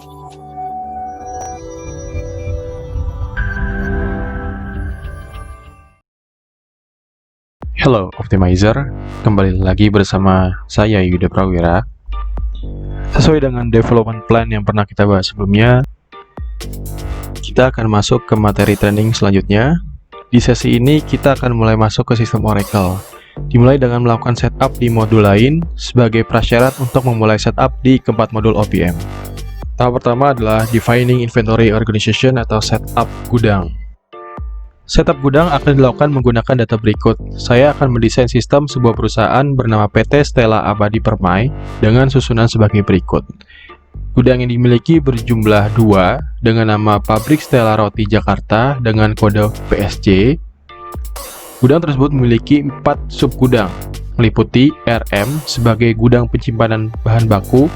Hello Optimizer, kembali lagi bersama saya Yuda Prawira. Sesuai dengan development plan yang pernah kita bahas sebelumnya, kita akan masuk ke materi training selanjutnya. Di sesi ini kita akan mulai masuk ke sistem Oracle, dimulai dengan melakukan setup di modul lain sebagai prasyarat untuk memulai setup di keempat modul OPM. Tahap pertama adalah Defining Inventory Organization atau setup gudang. Setup gudang akan dilakukan menggunakan data berikut. Saya akan mendesain sistem sebuah perusahaan bernama PT Stella Abadi Permai dengan susunan sebagai berikut. Gudang yang dimiliki berjumlah 2 dengan nama Pabrik Stella Roti Jakarta dengan kode PSJ. Gudang tersebut memiliki 4 subgudang, meliputi RM sebagai gudang penyimpanan bahan baku,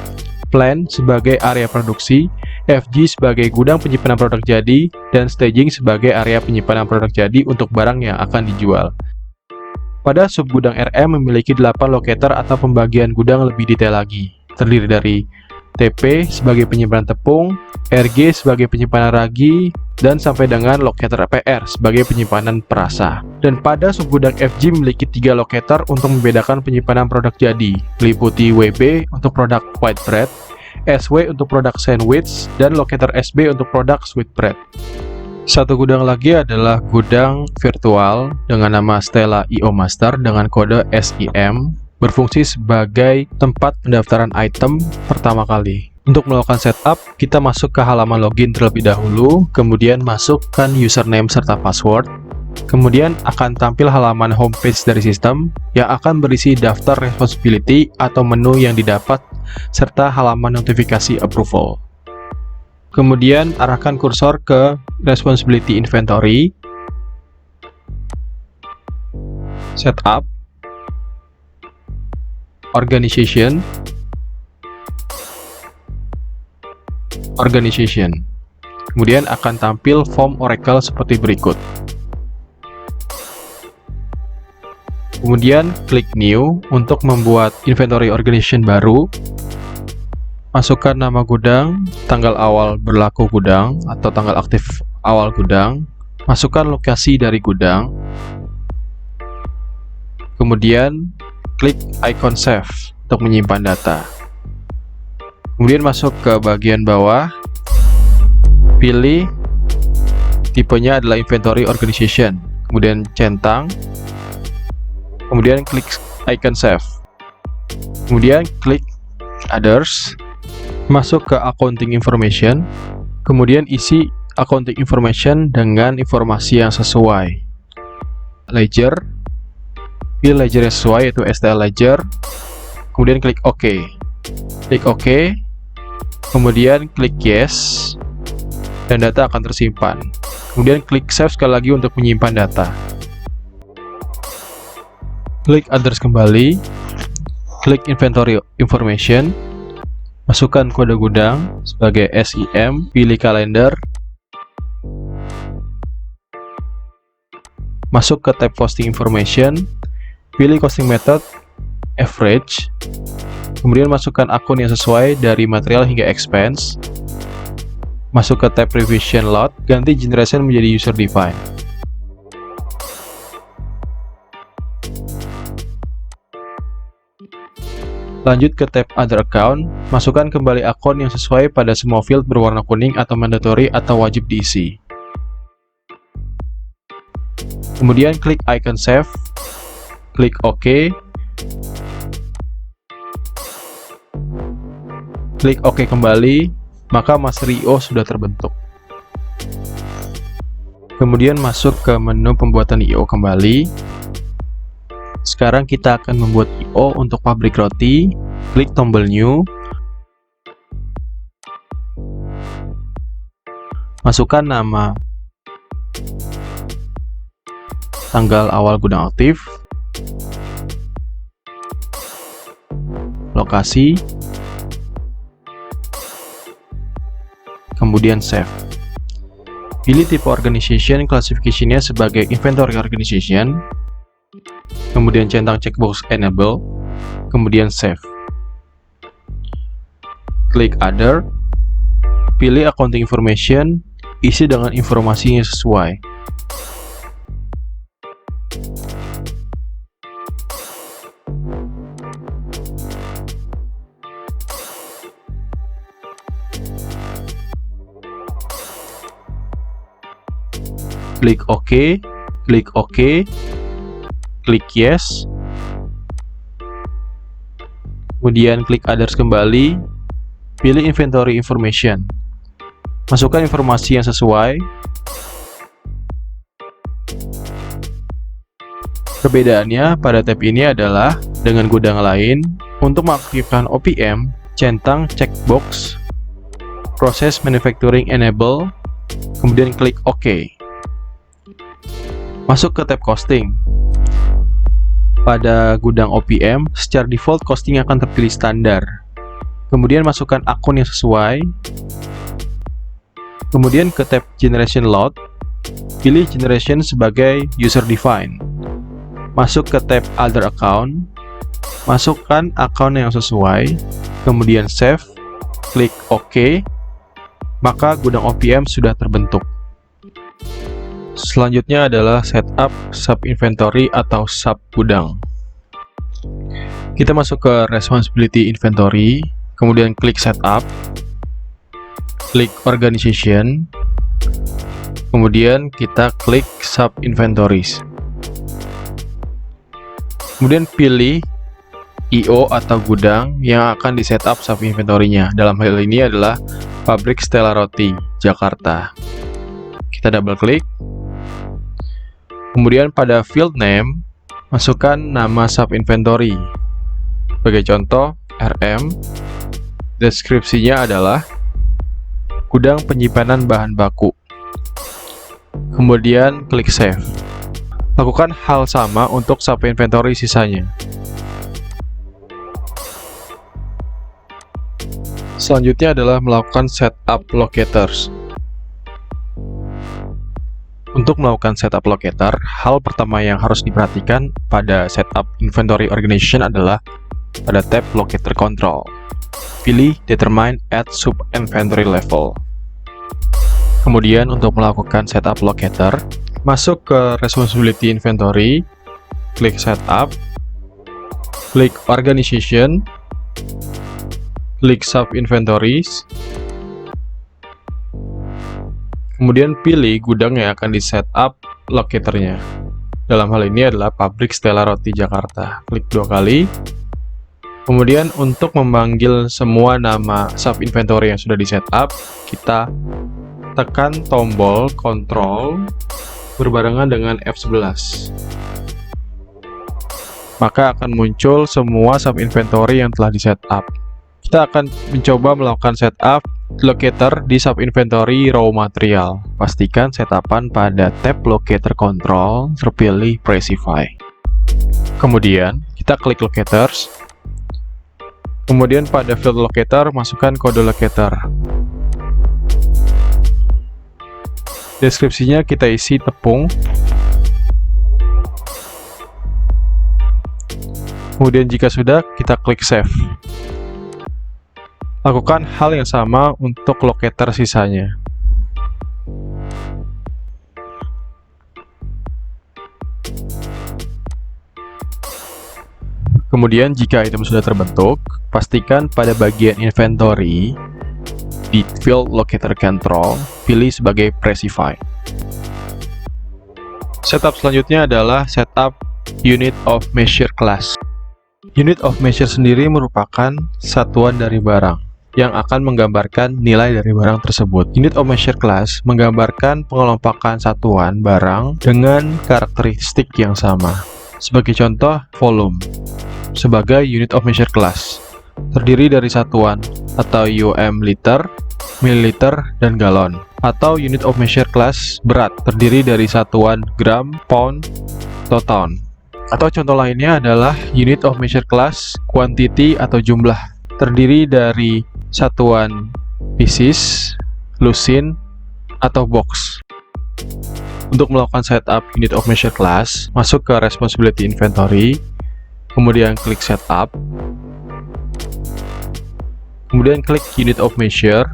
Plant sebagai area produksi, FG sebagai gudang penyimpanan produk jadi, dan staging sebagai area penyimpanan produk jadi untuk barang yang akan dijual. Pada subgudang RM memiliki 8 locator atau pembagian gudang lebih detail lagi, terdiri dari TP sebagai penyimpanan tepung, RG sebagai penyimpanan ragi, dan sampai dengan locator PR sebagai penyimpanan perasa. Dan pada subgudang FG memiliki 3 locator untuk membedakan penyimpanan produk jadi, meliputi WB untuk produk white bread, SW untuk produk sandwich, dan locator SB untuk produk sweet bread. Satu gudang lagi adalah gudang virtual dengan nama Stella IO Master dengan kode SIM, berfungsi sebagai tempat pendaftaran item pertama kali. Untuk melakukan setup, kita masuk ke halaman login terlebih dahulu, kemudian masukkan username serta password. Kemudian akan tampil halaman homepage dari sistem yang akan berisi daftar responsibility atau menu yang didapat serta halaman notifikasi approval. Kemudian arahkan kursor ke responsibility inventory, setup, organization, kemudian akan tampil form Oracle seperti berikut. Kemudian klik New untuk membuat inventory organization baru. Masukkan nama gudang, tanggal awal berlaku gudang atau tanggal aktif awal gudang. Masukkan lokasi dari gudang. Kemudian klik icon save untuk menyimpan data. Kemudian masuk ke bagian bawah. Pilih tipenya adalah inventory organization. Kemudian centang. Kemudian klik icon save. Kemudian klik others. Masuk ke accounting information. Kemudian isi accounting information dengan informasi yang sesuai. Ledger. Pilih ledger yang sesuai yaitu STL ledger. Kemudian klik OK. Klik OK. Kemudian klik yes. Dan data akan tersimpan. Kemudian klik save sekali lagi untuk menyimpan data. Klik others kembali, klik inventory information, masukkan kode gudang sebagai SIM, pilih kalender, masuk ke tab costing information, pilih costing method, average, kemudian masukkan akun yang sesuai dari material hingga expense, masuk ke tab revision lot, ganti generation menjadi user define. Lanjut ke tab Other Account, masukkan kembali akun yang sesuai pada semua field berwarna kuning atau mandatory atau wajib diisi. Kemudian klik icon save, klik OK, klik OK kembali, maka Master IO sudah terbentuk. Kemudian masuk ke menu pembuatan IO kembali. Sekarang kita akan membuat IO untuk pabrik roti. Klik tombol New. Masukkan nama, tanggal awal gudang aktif, lokasi, kemudian save. Pilih tipe organization, classification-nya sebagai inventory organization. Kemudian centang checkbox enable, kemudian save. Klik other, pilih accounting information, isi dengan informasi yang sesuai. Klik OK, klik OK, klik Yes, kemudian klik Others kembali, pilih Inventory Information, masukkan informasi yang sesuai. Perbedaannya pada tab ini adalah dengan gudang lain, untuk mengaktifkan OPM, centang checkbox Process Manufacturing Enable, kemudian klik OK. Masuk ke tab Costing. Pada gudang OPM, secara default costing akan terpilih standar. Kemudian masukkan akun yang sesuai. Kemudian ke tab Generation Load, pilih Generation sebagai User Define. Masuk ke tab Other Account, masukkan akun yang sesuai, kemudian Save, klik OK, maka gudang OPM sudah terbentuk. Selanjutnya adalah setup sub inventory atau sub gudang. Kita masuk ke responsibility inventory, kemudian klik setup, klik organization, kemudian kita klik sub inventories. Kemudian pilih IO atau gudang yang akan di setup sub inventory-nya. Dalam hal ini adalah Pabrik Stella Roti, Jakarta. Kita double klik. Kemudian pada field name, masukkan nama sub inventory. Sebagai contoh, RM. Deskripsinya adalah gudang penyimpanan bahan baku. Kemudian klik save. Lakukan hal sama untuk sub inventory sisanya. Selanjutnya adalah melakukan setup locators. Untuk melakukan setup locator, hal pertama yang harus diperhatikan pada setup inventory organization adalah pada tab Locator Control. Pilih Determine at Sub Inventory Level. Kemudian untuk melakukan setup locator, masuk ke Responsibility Inventory, klik Setup, klik Organization, klik Sub Inventories, kemudian pilih gudang yang akan di setup locatornya. Dalam hal ini adalah Pabrik Stella Roti Jakarta. Klik 2 kali. Kemudian untuk memanggil semua nama sub inventory yang sudah di setup, kita tekan tombol Ctrl berbarengan dengan F11. Maka akan muncul semua sub inventory yang telah di setup. Kita akan mencoba melakukan setup locator di sub inventory raw material. Pastikan setapan pada tab Locator Control terpilih Precify. Kemudian kita klik Locators. Kemudian pada field locator masukkan kode locator. Deskripsinya kita isi tepung. Kemudian jika sudah, kita klik Save. Lakukan hal yang sama untuk locator sisanya. Kemudian jika item sudah terbentuk, pastikan pada bagian inventory di field locator control pilih sebagai Precify. Setup selanjutnya adalah setup unit of measure class. Unit of measure sendiri merupakan satuan dari barang yang akan menggambarkan nilai dari barang tersebut. Unit of measure class menggambarkan pengelompokan satuan barang dengan karakteristik yang sama. Sebagai contoh, volume sebagai unit of measure class terdiri dari satuan atau UM liter, mililiter, dan galon. Atau unit of measure class berat terdiri dari satuan gram, pound, atau ton. Atau contoh lainnya adalah unit of measure class quantity atau jumlah terdiri dari satuan pieces, lusin, atau box. Untuk melakukan setup unit of measure class, masuk ke responsibility inventory, kemudian klik setup, kemudian klik unit of measure,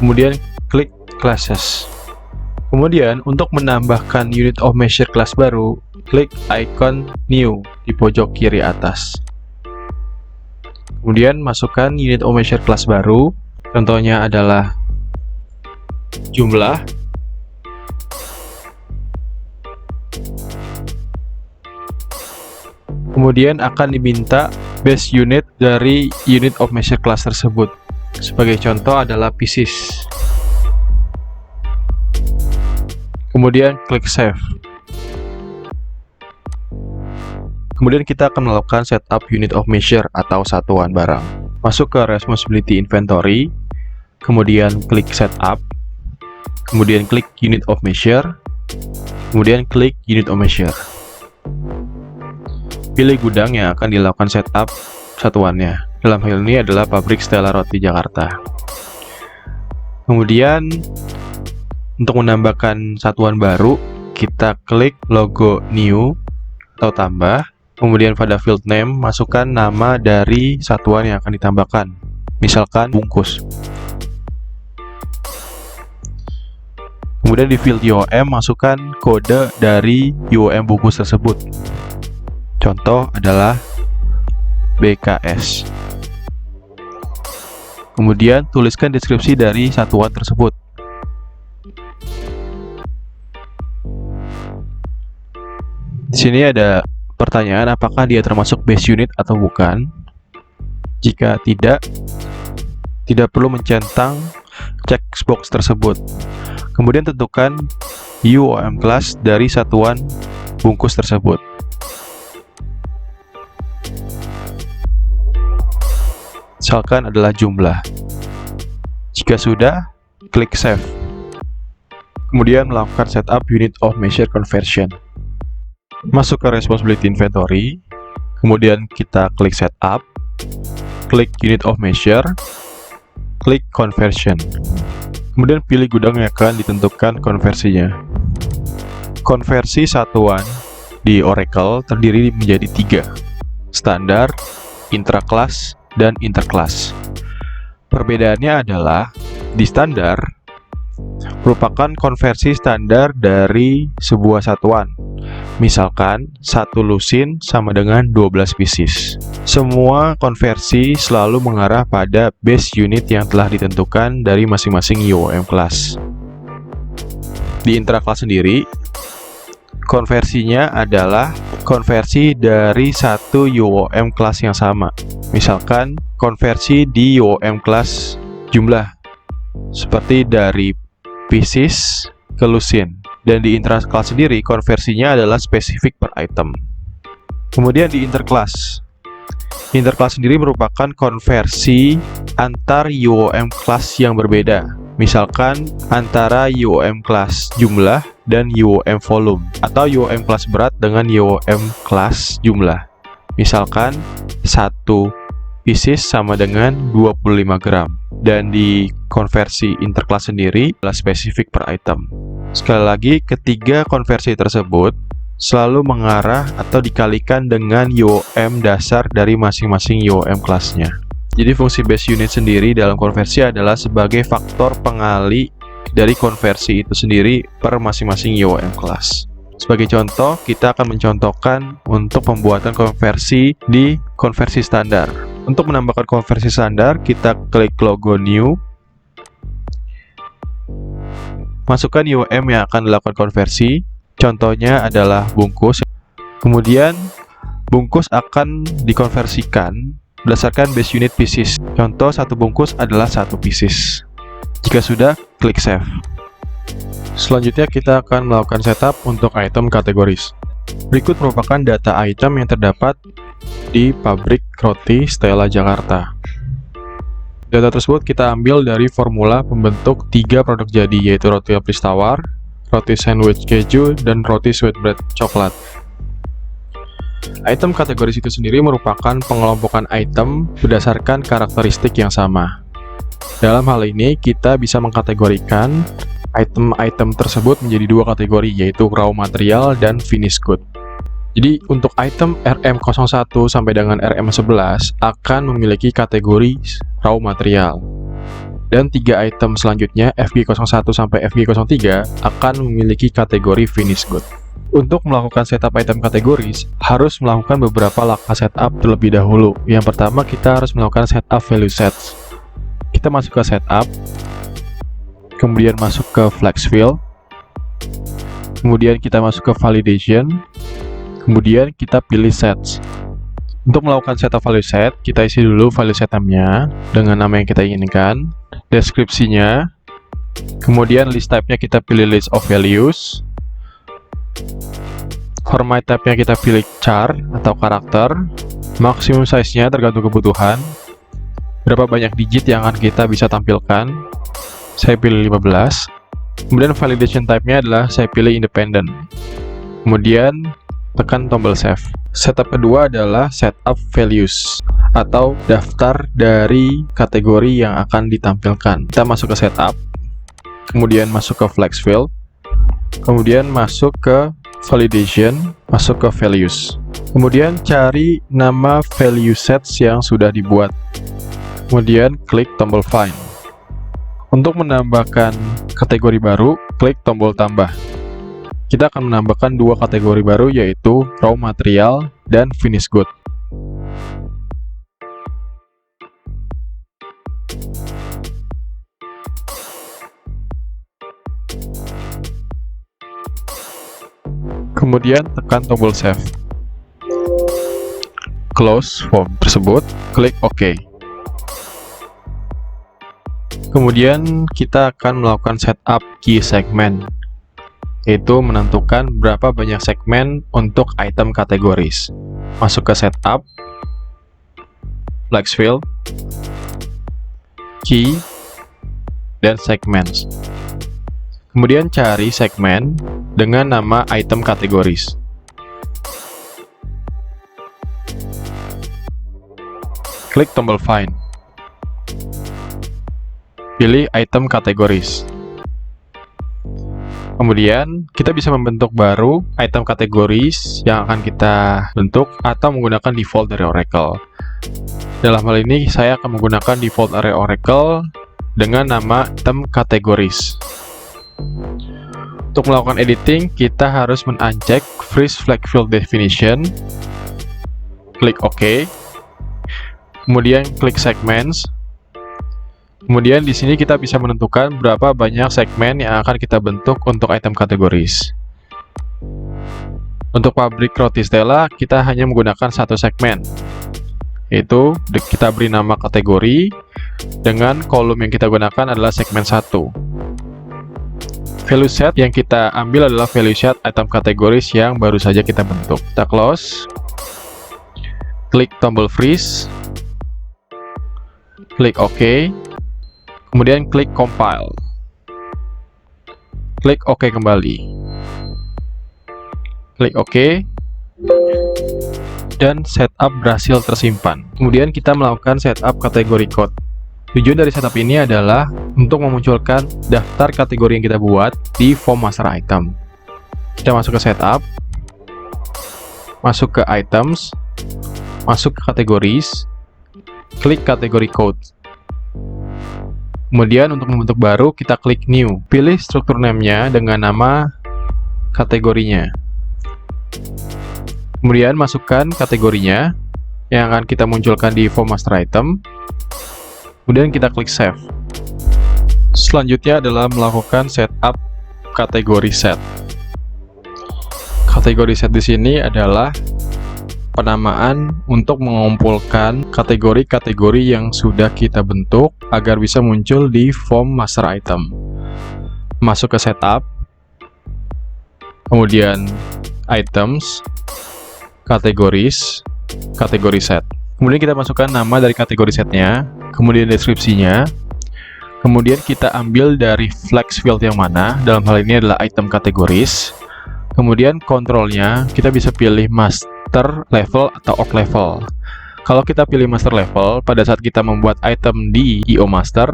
kemudian klik classes. Kemudian untuk menambahkan unit of measure kelas baru, klik icon new di pojok kiri atas. Kemudian masukkan unit of measure kelas baru, contohnya adalah jumlah. Kemudian akan diminta base unit dari unit of measure kelas tersebut. Sebagai contoh adalah pieces. Kemudian klik save. Kemudian kita akan melakukan setup unit of measure atau satuan barang. Masuk ke responsibility inventory, kemudian klik setup, kemudian klik unit of measure, kemudian klik unit of measure. Pilih gudang yang akan dilakukan setup satuannya. Dalam hal ini adalah pabrik Stella Roti Jakarta. Kemudian untuk menambahkan satuan baru, kita klik logo new atau tambah. Kemudian pada field name, masukkan nama dari satuan yang akan ditambahkan. Misalkan bungkus. Kemudian di field UOM, masukkan kode dari UOM bungkus tersebut. Contoh adalah BKS. Kemudian tuliskan deskripsi dari satuan tersebut. Di sini ada pertanyaan apakah dia termasuk base unit atau bukan. Jika tidak perlu mencentang checkbox tersebut. Kemudian tentukan UOM class dari satuan bungkus tersebut. Misalkan adalah jumlah. Jika sudah, klik save. Kemudian melakukan setup unit of measure conversion. Masuk ke responsibility inventory, kemudian kita klik setup, klik unit of measure, klik conversion. Kemudian pilih gudang yang akan ditentukan konversinya. Konversi satuan di Oracle terdiri menjadi 3, standar, intraclass, dan interclass. Perbedaannya adalah di standar merupakan konversi standar dari sebuah satuan. Misalkan, 1 lusin sama dengan 12 pieces. Semua konversi selalu mengarah pada base unit yang telah ditentukan dari masing-masing UOM class. Di intraclass sendiri, konversinya adalah konversi dari satu UOM class yang sama. Misalkan, konversi di UOM class jumlah, seperti dari pieces ke lusin. Dan di intraclass sendiri, konversinya adalah spesifik per item. Kemudian di interclass. Interclass sendiri merupakan konversi antar UOM class yang berbeda. Misalkan antara UOM class jumlah dan UOM volume, atau UOM class berat dengan UOM class jumlah. Misalkan 1 pieces sama dengan 25 gram. Dan di konversi interclass sendiri adalah spesifik per item. Sekali lagi, ketiga konversi tersebut selalu mengarah atau dikalikan dengan UOM dasar dari masing-masing UOM kelasnya. Jadi fungsi base unit sendiri dalam konversi adalah sebagai faktor pengali dari konversi itu sendiri per masing-masing UOM kelas. Sebagai contoh, kita akan mencontohkan untuk pembuatan konversi di konversi standar. Untuk menambahkan konversi standar, kita klik logo new. Masukkan UOM yang akan dilakukan konversi. Contohnya adalah bungkus. Kemudian, bungkus akan dikonversikan berdasarkan base unit pieces. Contoh, 1 bungkus adalah 1 pieces. Jika sudah, klik save. Selanjutnya, kita akan melakukan setup untuk item kategoris. Berikut merupakan data item yang terdapat di pabrik roti Stella Jakarta. Data tersebut kita ambil dari formula pembentuk 3 produk jadi, yaitu roti lapis tawar, roti sandwich keju, dan roti sweetbread coklat. Item kategoris itu sendiri merupakan pengelompokan item berdasarkan karakteristik yang sama. Dalam hal ini, kita bisa mengkategorikan item-item tersebut menjadi 2 kategori, yaitu raw material dan finished good. Jadi, untuk item RM01 sampai dengan RM11 akan memiliki kategori raw material. Dan 3 item selanjutnya, FG01 sampai FG03, akan memiliki kategori finish good. Untuk melakukan setup item kategoris, harus melakukan beberapa langkah setup terlebih dahulu. Yang pertama, kita harus melakukan setup value sets. Kita masuk ke setup, kemudian masuk ke flex field, kemudian kita masuk ke validation, kemudian kita pilih sets. Untuk melakukan setup value set, kita isi dulu value setupnya dengan nama yang kita inginkan, deskripsinya, kemudian list type-nya kita pilih list of values, format type-nya kita pilih char atau karakter, maksimum size-nya tergantung kebutuhan, berapa banyak digit yang akan kita bisa tampilkan, saya pilih 15. Kemudian validation type-nya adalah saya pilih independent. Kemudian tekan tombol save. Setup kedua adalah setup values atau daftar dari kategori yang akan ditampilkan. Kita masuk ke setup, kemudian masuk ke flex field, kemudian masuk ke validation, masuk ke values. Kemudian cari nama value sets yang sudah dibuat. Kemudian klik tombol find. Untuk menambahkan kategori baru, klik tombol tambah. Kita akan menambahkan 2 kategori baru, yaitu raw material dan finish good. Kemudian tekan tombol save. Close form tersebut, klik OK. Kemudian kita akan melakukan setup key segment, yaitu menentukan berapa banyak segmen untuk item kategoris. Masuk ke setup, flex field, key, dan segments. Kemudian cari segmen dengan nama item kategoris. Klik tombol find. Pilih item kategoris. Kemudian kita bisa membentuk baru item kategoris yang akan kita bentuk atau menggunakan default dari Oracle. Dalam hal ini saya akan menggunakan default dari Oracle dengan nama item kategoris. Untuk melakukan editing, kita harus men-uncheck freeze flag field definition. Klik OK. Kemudian klik segments. Kemudian di sini kita bisa menentukan berapa banyak segmen yang akan kita bentuk untuk item kategoris. Untuk pabrik roti Stella, kita hanya menggunakan 1 segmen, yaitu kita beri nama kategori dengan kolom yang kita gunakan adalah segmen 1. Value set yang kita ambil adalah value set item kategoris yang baru saja kita bentuk. Kita close, klik tombol freeze, klik OK. Kemudian klik compile. Klik OK kembali. Klik OK. Dan setup berhasil tersimpan. Kemudian kita melakukan setup kategori code. Tujuan dari setup ini adalah untuk memunculkan daftar kategori yang kita buat di form master item. Kita masuk ke setup. Masuk ke items. Masuk ke kategoris. Klik kategori code. Kemudian untuk membentuk baru, kita klik New. Pilih struktur name-nya dengan nama kategorinya. Kemudian masukkan kategorinya yang akan kita munculkan di form master item. Kemudian kita klik Save. Selanjutnya adalah melakukan setup kategori set. Kategori set di sini adalah penamaan untuk mengumpulkan kategori-kategori yang sudah kita bentuk agar bisa muncul di form master item. Masuk ke setup, kemudian items, kategoris, kategori set. Kemudian kita masukkan nama dari kategori setnya, kemudian deskripsinya, kemudian kita ambil dari flex field yang mana, dalam hal ini adalah item kategoris. Kemudian kontrolnya kita bisa pilih master level atau org level. Kalau kita pilih master level, pada saat kita membuat item di IO master,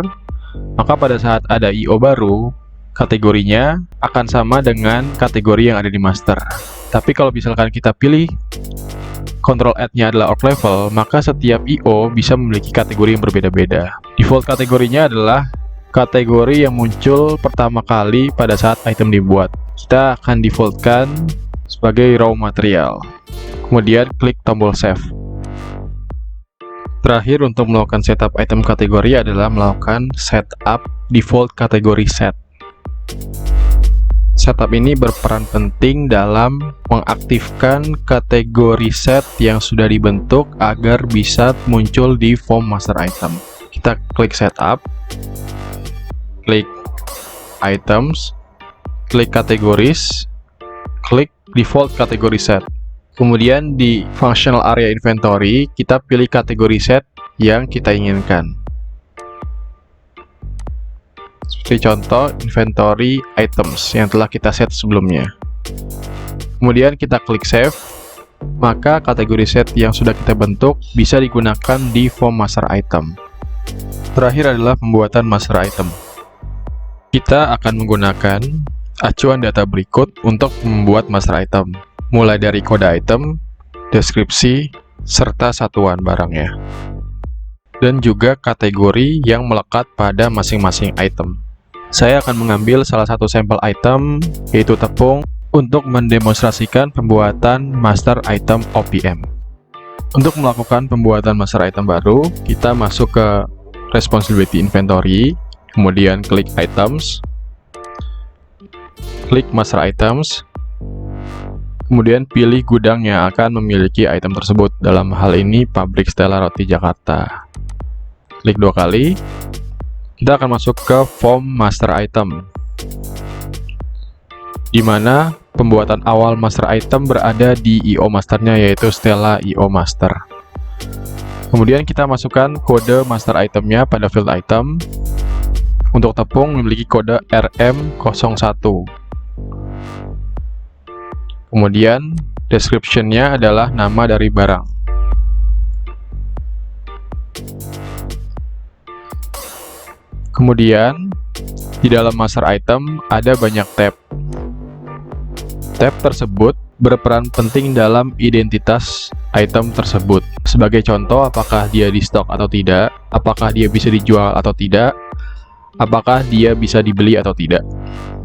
maka pada saat ada IO baru, kategorinya akan sama dengan kategori yang ada di master. Tapi kalau misalkan kita pilih Control Add-nya adalah org level, maka setiap IO bisa memiliki kategori yang berbeda-beda. Default kategorinya adalah kategori yang muncul pertama kali pada saat item dibuat. Kita akan defaultkan sebagai raw material. Kemudian klik tombol save. Terakhir, untuk melakukan setup item kategori adalah melakukan setup default kategori set. Setup ini berperan penting dalam mengaktifkan kategori set yang sudah dibentuk agar bisa muncul di form master item. Kita klik setup, klik items, klik categories, klik default kategori set. Kemudian di functional area inventory, kita pilih kategori set yang kita inginkan. Seperti contoh, inventory items yang telah kita set sebelumnya. Kemudian kita klik save, maka kategori set yang sudah kita bentuk bisa digunakan di form master item. Terakhir adalah pembuatan master item. Kita akan menggunakan acuan data berikut untuk membuat master item, mulai dari kode item, deskripsi, serta satuan barangnya, dan juga kategori yang melekat pada masing-masing item. Saya akan mengambil salah satu sampel item, yaitu tepung, untuk mendemonstrasikan pembuatan master item OPM. Untuk melakukan pembuatan master item baru, kita masuk ke responsibility inventory, kemudian klik items, klik master items, kemudian pilih gudang yang akan memiliki item tersebut. Dalam hal ini pabrik Stella Roti Jakarta. Klik 2 kali. Kita akan masuk ke form master item, di mana pembuatan awal master item berada di IO masternya, yaitu Stella IO master. Kemudian kita masukkan kode master itemnya pada field item. Untuk tepung memiliki kode RM01. Kemudian description-nya adalah nama dari barang. Kemudian di dalam master item ada banyak tab. Tab tersebut berperan penting dalam identitas item tersebut. Sebagai contoh, apakah dia di stok atau tidak, apakah dia bisa dijual atau tidak, apakah dia bisa dibeli atau tidak.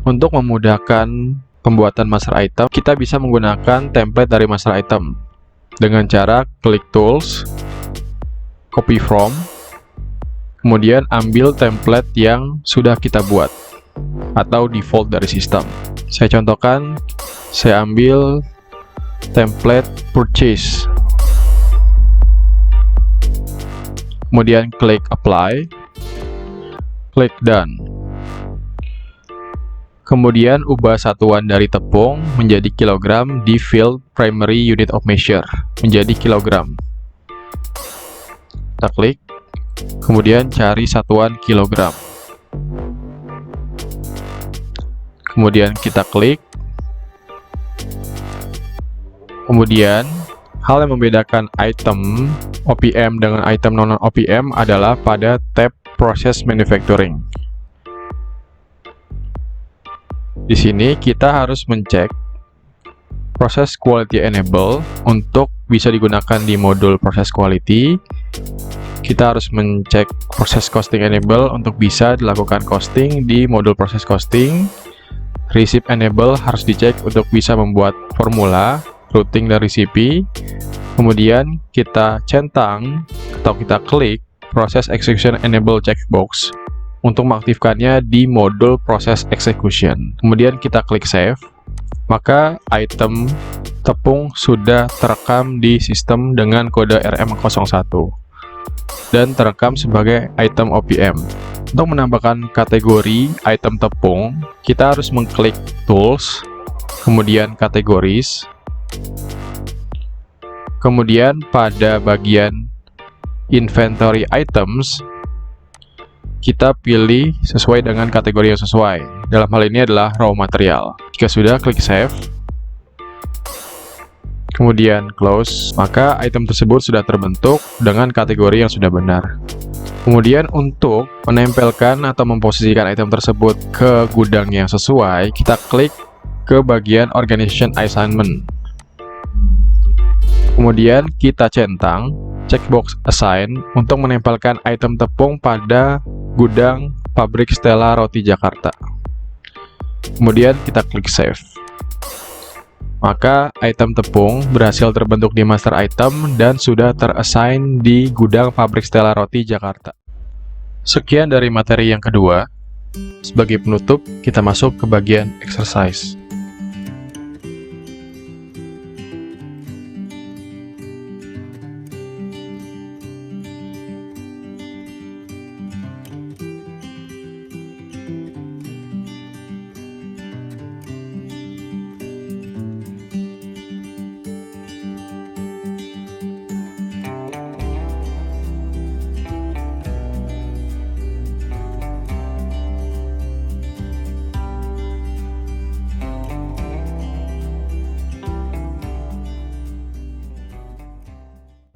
Untuk memudahkan pembuatan master item, kita bisa menggunakan template dari master item dengan cara klik tools, copy from, kemudian ambil template yang sudah kita buat atau default dari sistem. Saya contohkan, saya ambil template purchase, kemudian klik apply, klik done. Kemudian ubah satuan dari tepung menjadi kilogram di field primary unit of measure menjadi kilogram. Kita klik, kemudian cari satuan kilogram. Kemudian kita klik. Kemudian hal yang membedakan item OPM dengan item non OPM adalah pada tab Process Manufacturing. Di sini kita harus mencek proses quality enable untuk bisa digunakan di modul proses quality. Kita harus mencek proses costing enable untuk bisa dilakukan costing di modul proses costing. Receipt enable harus dicek untuk bisa membuat formula, routing, dan recipe. Kemudian kita centang atau kita klik proses execution enable checkbox untuk mengaktifkannya di modul proses execution. Kemudian kita klik save, maka item tepung sudah terekam di sistem dengan kode RM01 dan terekam sebagai item OPM. Untuk menambahkan kategori item tepung, kita harus mengklik tools, kemudian categories, kemudian pada bagian inventory items, kita pilih sesuai dengan kategori yang sesuai. Dalam hal ini adalah raw material. Jika sudah, klik save, kemudian close, maka item tersebut sudah terbentuk dengan kategori yang sudah benar. Kemudian untuk menempelkan atau memposisikan item tersebut ke gudang yang sesuai, kita klik ke bagian organization assignment. Kemudian kita centang checkbox assign untuk menempelkan item tepung pada gudang pabrik Stella Roti Jakarta. Kemudian kita klik save. Maka item tepung berhasil terbentuk di master item dan sudah terassign di gudang pabrik Stella Roti Jakarta. Sekian dari materi yang kedua. Sebagai penutup, kita masuk ke bagian exercise.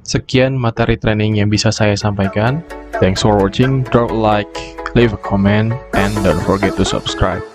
Sekian materi training yang bisa saya sampaikan. Thanks for watching, drop a like, leave a comment, and don't forget to subscribe.